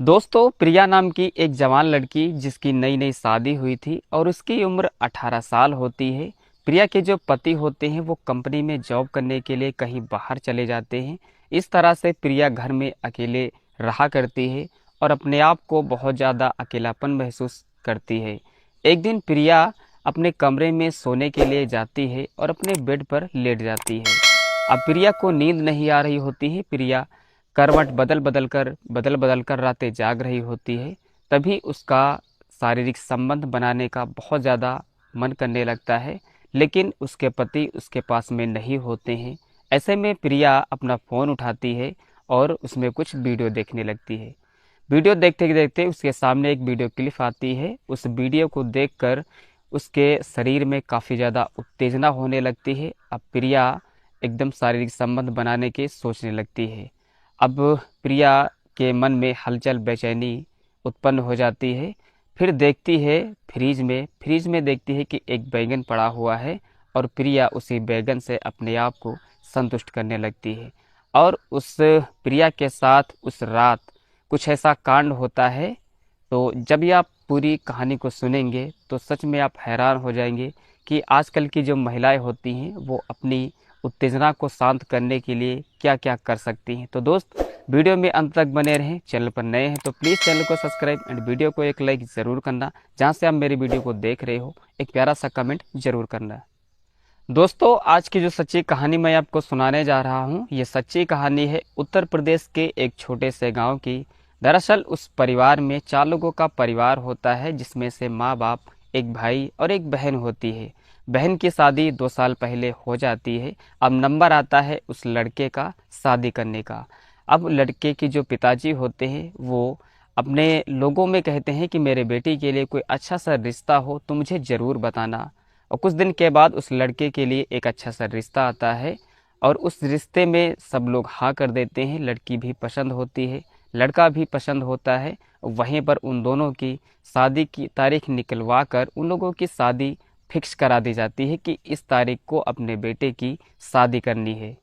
दोस्तों, प्रिया नाम की एक जवान लड़की जिसकी नई नई शादी हुई थी और उसकी उम्र 18 साल होती है। प्रिया के जो पति होते हैं वो कंपनी में जॉब करने के लिए कहीं बाहर चले जाते हैं। इस तरह से प्रिया घर में अकेले रहा करती है और अपने आप को बहुत ज़्यादा अकेलापन महसूस करती है। एक दिन प्रिया अपने कमरे में सोने के लिए जाती है और अपने बेड पर लेट जाती है। अब प्रिया को नींद नहीं आ रही होती है। प्रिया करवट बदल बदल कर रातें जाग रही होती है। तभी उसका शारीरिक संबंध बनाने का बहुत ज़्यादा मन करने लगता है, लेकिन उसके पति उसके पास में नहीं होते हैं। ऐसे में प्रिया अपना फ़ोन उठाती है और उसमें कुछ वीडियो देखने लगती है। वीडियो देखते देखते उसके सामने एक वीडियो क्लिप आती है। उस वीडियो को देखकर उसके शरीर में काफ़ी ज़्यादा उत्तेजना होने लगती है। अब प्रिया एकदम शारीरिक संबंध बनाने के सोचने लगती है। अब प्रिया के मन में हलचल बेचैनी उत्पन्न हो जाती है। फिर देखती है फ्रिज में देखती है कि एक बैगन पड़ा हुआ है और प्रिया उसी बैगन से अपने आप को संतुष्ट करने लगती है। और उस प्रिया के साथ उस रात कुछ ऐसा कांड होता है। तो जब ये आप पूरी कहानी को सुनेंगे तो सच में आप हैरान हो जाएंगे कि आजकल की जो महिलाएं होती हैं वो अपनी उत्तेजना को शांत करने के लिए क्या क्या कर सकती हैं। तो दोस्त, वीडियो में अंत तक बने रहें। चैनल पर नए हैं तो प्लीज़ चैनल को सब्सक्राइब एंड वीडियो को एक लाइक ज़रूर करना। जहाँ से आप मेरी वीडियो को देख रहे हो एक प्यारा सा कमेंट जरूर करना। दोस्तों, आज की जो सच्ची कहानी मैं आपको सुनाने जा रहा हूँ, ये सच्ची कहानी है उत्तर प्रदेश के एक छोटे से गांव की। दरअसल उस परिवार में 4 लोगों का परिवार होता है, जिसमें से माँ बाप, एक भाई और एक बहन होती है। बहन की शादी 2 साल पहले हो जाती है। अब नंबर आता है उस लड़के का शादी करने का। अब लड़के के जो पिताजी होते हैं वो अपने लोगों में कहते हैं कि मेरे बेटी के लिए कोई अच्छा सा रिश्ता हो तो मुझे ज़रूर बताना। और कुछ दिन के बाद उस लड़के के लिए एक अच्छा सा रिश्ता आता है और उस रिश्ते में सब लोग हाँ कर देते हैं। लड़की भी पसंद होती है, लड़का भी पसंद होता है। वहीं पर उन दोनों की शादी की तारीख निकलवा कर उन लोगों की शादी फिक्स करा दी जाती है कि इस तारीख को अपने बेटे की शादी करनी है।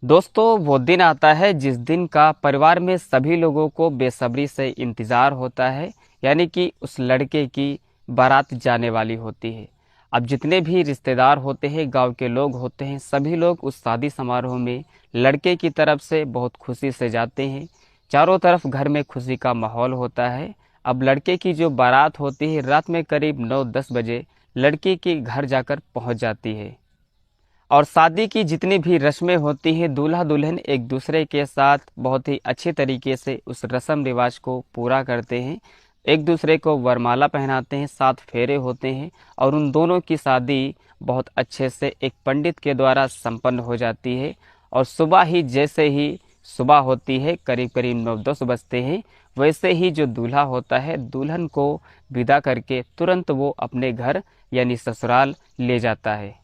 दोस्तों, वो दिन आता है जिस दिन का परिवार में सभी लोगों को बेसब्री से इंतज़ार होता है, यानी कि उस लड़के की बारात जाने वाली होती है। अब जितने भी रिश्तेदार होते हैं, गांव के लोग होते हैं, सभी लोग उस शादी समारोह में लड़के की तरफ से बहुत खुशी से जाते हैं। चारों तरफ घर में खुशी का माहौल होता है। अब लड़के की जो बारात होती है रात में करीब 9-10 बजे लड़की के घर जाकर पहुंच जाती है। और शादी की जितनी भी रस्में होती हैं, दूल्हा दुल्हन एक दूसरे के साथ बहुत ही अच्छे तरीके से उस रस्म रिवाज को पूरा करते हैं। एक दूसरे को वरमाला पहनाते हैं, 7 फेरे होते हैं और उन दोनों की शादी बहुत अच्छे से एक पंडित के द्वारा संपन्न हो जाती है। और सुबह ही जैसे ही सुबह होती है, करीब करीब 9-10 बजते हैं, वैसे ही जो दूल्हा होता है दुल्हन को विदा करके तुरंत वो अपने घर यानी ससुराल ले जाता है।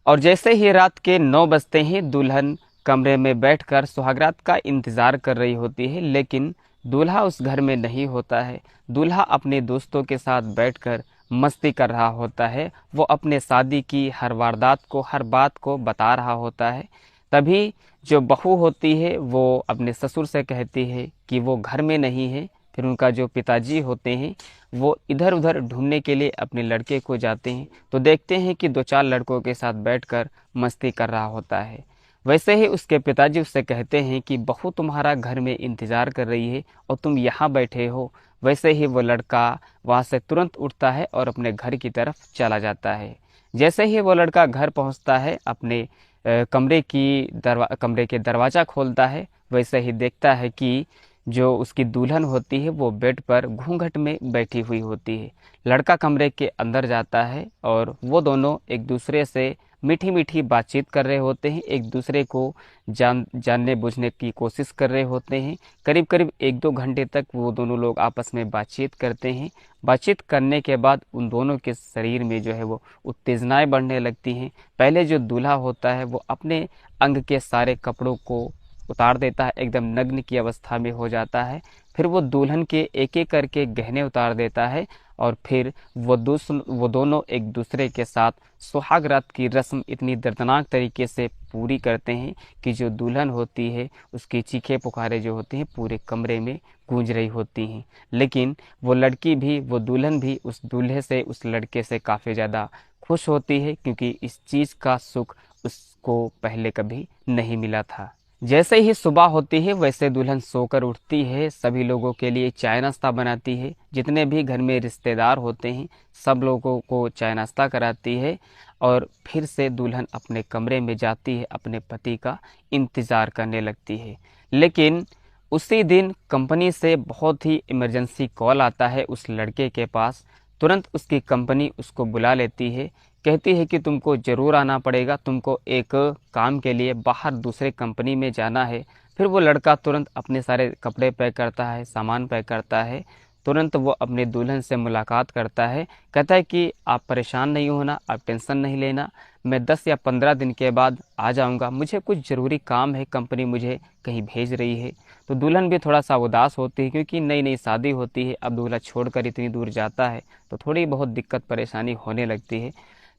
और जैसे ही रात के 9 बजते ही दुल्हन कमरे में बैठकर सुहागरात का इंतजार कर रही होती है, लेकिन दूल्हा उस घर में नहीं होता है। दूल्हा अपने दोस्तों के साथ बैठकर मस्ती कर रहा होता है। वो अपने शादी की हर वारदात को, हर बात को बता रहा होता है। तभी जो बहू होती है वो अपने ससुर से कहती है कि वो घर में नहीं है। फिर उनका जो पिताजी होते हैं वो इधर उधर ढूंढने के लिए अपने लड़के को जाते हैं, तो देखते हैं कि 2-4 लड़कों के साथ बैठकर मस्ती कर रहा होता है। वैसे ही उसके पिताजी उससे कहते हैं कि बहू तुम्हारा घर में इंतज़ार कर रही है और तुम यहाँ बैठे हो। वैसे ही वो लड़का वहाँ से तुरंत उठता है और अपने घर की तरफ चला जाता है। जैसे ही वो लड़का घर पहुँचता है, अपने कमरे के दरवाज़ा खोलता है, वैसे ही देखता है कि जो उसकी दुल्हन होती है वो बेड पर घूंघट में बैठी हुई होती है। लड़का कमरे के अंदर जाता है और वो दोनों एक दूसरे से मीठी मीठी बातचीत कर रहे होते हैं, एक दूसरे को जानने बूझने की कोशिश कर रहे होते हैं। करीब करीब 1-2 घंटे तक वो दोनों लोग आपस में बातचीत करते हैं। बातचीत करने के बाद उन दोनों के शरीर में जो है वो उत्तेजनाएं बढ़ने लगती हैं। पहले जो दूल्हा होता है वो अपने अंग के सारे कपड़ों को उतार देता है, एकदम नग्न की अवस्था में हो जाता है। फिर वो दुल्हन के एक एक करके गहने उतार देता है और फिर वो दोनों एक दूसरे के साथ सुहाग रात की रस्म इतनी दर्दनाक तरीके से पूरी करते हैं कि जो दुल्हन होती है उसकी चीखें पुकारे जो होती हैं पूरे कमरे में गूंज रही होती हैं। लेकिन वो लड़की भी, वो दुल्हन भी उस दूल्हे से, उस लड़के से काफ़ी ज़्यादा खुश होती है, क्योंकि इस चीज़ का सुख उसको पहले कभी नहीं मिला था। जैसे ही सुबह होती है वैसे दुल्हन सोकर उठती है, सभी लोगों के लिए चाय नाश्ता बनाती है, जितने भी घर में रिश्तेदार होते हैं सब लोगों को चाय नाश्ता कराती है और फिर से दुल्हन अपने कमरे में जाती है, अपने पति का इंतज़ार करने लगती है। लेकिन उसी दिन कंपनी से बहुत ही इमरजेंसी कॉल आता है उस लड़के के पास। तुरंत उसकी कंपनी उसको बुला लेती है, कहती है कि तुमको ज़रूर आना पड़ेगा, तुमको एक काम के लिए बाहर दूसरे कंपनी में जाना है। फिर वो लड़का तुरंत अपने सारे कपड़े पैक करता है, सामान पैक करता है, तुरंत वो अपने दुल्हन से मुलाकात करता है। कहता है कि आप परेशान नहीं होना, आप टेंशन नहीं लेना, मैं 10 या 15 दिन के बाद आ जाऊंगा, मुझे कुछ ज़रूरी काम है, कंपनी मुझे कहीं भेज रही है। तो दुल्हन भी थोड़ा सा उदास होती है, क्योंकि नई नई शादी होती है, अब दूल्हा छोड़कर इतनी दूर जाता है तो थोड़ी बहुत दिक्कत परेशानी होने लगती है।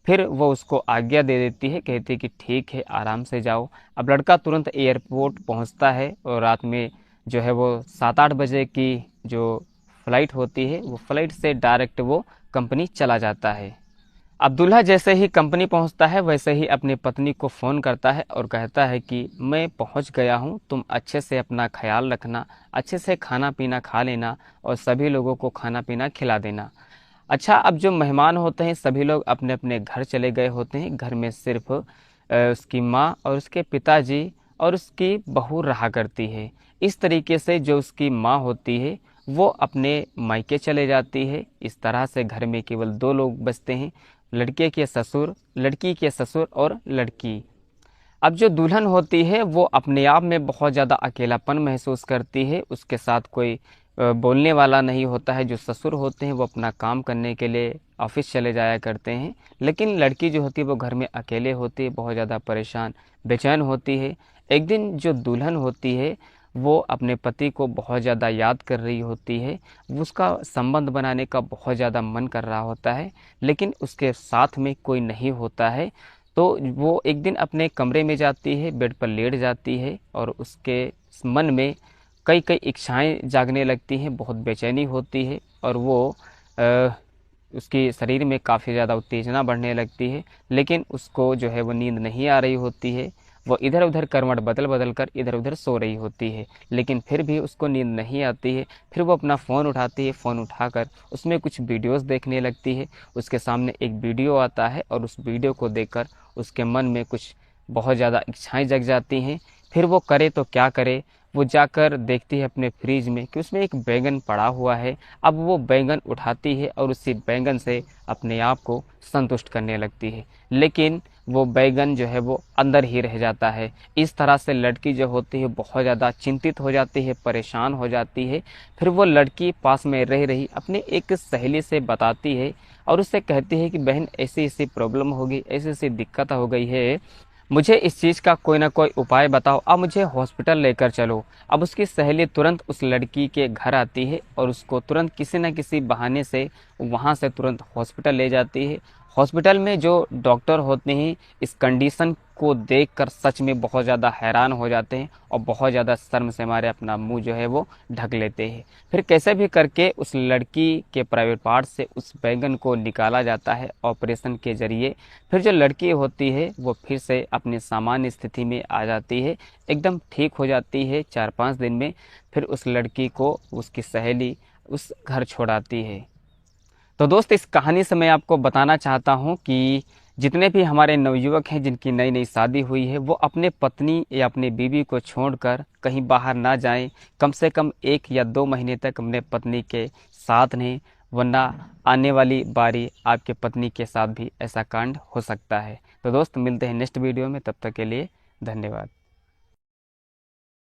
फिर वो उसको आज्ञा दे देती है, कहती है कि ठीक है आराम से जाओ। अब लड़का तुरंत एयरपोर्ट पहुंचता है और रात में जो है वो 7-8 बजे की जो फ़्लाइट होती है वो फ़्लाइट से डायरेक्ट वो कंपनी चला जाता है। अब दूल्हा जैसे ही कंपनी पहुंचता है वैसे ही अपनी पत्नी को फ़ोन करता है और कहता है कि मैं पहुंच गया हूं, तुम अच्छे से अपना ख्याल रखना, अच्छे से खाना पीना खा लेना और सभी लोगों को खाना पीना खिला देना। अच्छा, अब जो मेहमान होते हैं सभी लोग अपने अपने घर चले गए होते हैं, घर में सिर्फ उसकी माँ और उसके पिताजी और उसकी बहू रहा करती है। इस तरीके से जो उसकी माँ होती है वो अपने मायके चले जाती है। इस तरह से घर में केवल 2 लोग बचते हैं, लड़के के ससुर, लड़की के ससुर और लड़की। अब जो दुल्हन होती है वो अपने आप में बहुत ज़्यादा अकेलापन महसूस करती है, उसके साथ कोई बोलने वाला नहीं होता है। जो ससुर होते हैं वो अपना काम करने के लिए ऑफिस चले जाया करते हैं, लेकिन लड़की जो होती है वो घर में अकेले होती है, बहुत ज़्यादा परेशान बेचैन होती है। एक दिन जो दुल्हन होती है वो अपने पति को बहुत ज़्यादा याद कर रही होती है, वो उसका संबंध बनाने का बहुत ज़्यादा मन कर रहा होता है, लेकिन उसके साथ में कोई नहीं होता है। तो वो एक दिन अपने कमरे में जाती है, बेड पर लेट जाती है और उसके मन में कई कई इच्छाएं जागने लगती हैं, बहुत बेचैनी होती है और वो अ, उसके शरीर में काफ़ी ज़्यादा उत्तेजना बढ़ने लगती है, लेकिन उसको जो है वो नींद नहीं आ रही होती है। वो इधर उधर करवट बदल बदल कर इधर उधर सो रही होती है, लेकिन फिर भी उसको नींद नहीं आती है। फिर वो अपना फ़ोन उठाती है, फ़ोन उठाकर उसमें कुछ वीडियोस देखने लगती है। उसके सामने एक वीडियो आता है और उस वीडियो को देखकर उसके मन में कुछ बहुत ज़्यादा इच्छाएं जग जाती हैं। फिर वो करे तो क्या करे, वो जाकर देखती है अपने फ्रिज में कि उसमें एक बैंगन पड़ा हुआ है। अब वो बैंगन उठाती है और उसी बैंगन से अपने आप को संतुष्ट करने लगती है, लेकिन वो बैंगन जो है वो अंदर ही रह जाता है। इस तरह से लड़की जो होती है बहुत ज़्यादा चिंतित हो जाती है, परेशान हो जाती है। फिर वो लड़की पास में रह रही अपनी एक सहेली से बताती है और उससे कहती है कि बहन ऐसी ऐसी प्रॉब्लम होगी, ऐसी ऐसी दिक्कत हो गई है, मुझे इस चीज़ का कोई ना कोई उपाय बताओ, अब मुझे हॉस्पिटल लेकर चलो। अब उसकी सहेली तुरंत उस लड़की के घर आती है और उसको तुरंत किसी न किसी बहाने से वहाँ से तुरंत हॉस्पिटल ले जाती है। हॉस्पिटल में जो डॉक्टर होते हैं इस कंडीशन को देखकर सच में बहुत ज़्यादा हैरान हो जाते हैं और बहुत ज़्यादा शर्म से मारे अपना मुंह जो है वो ढक लेते हैं। फिर कैसे भी करके उस लड़की के प्राइवेट पार्ट से उस बैंगन को निकाला जाता है ऑपरेशन के ज़रिए। फिर जो लड़की होती है वो फिर से अपनी सामान्य स्थिति में आ जाती है, एकदम ठीक हो जाती है 4-5 दिन में। फिर उस लड़की को उसकी सहेली उस घर छोड़ाती है। तो दोस्त, इस कहानी से मैं आपको बताना चाहता हूँ कि जितने भी हमारे नवयुवक हैं जिनकी नई नई शादी हुई है वो अपने पत्नी या अपने बीवी को छोड़कर कहीं बाहर ना जाएं, कम से कम 1 या 2 महीने तक अपने पत्नी के साथ रहें, वरना आने वाली बारी आपके पत्नी के साथ भी ऐसा कांड हो सकता है। तो दोस्त, मिलते हैं नेक्स्ट वीडियो में, तब तक के लिए धन्यवाद।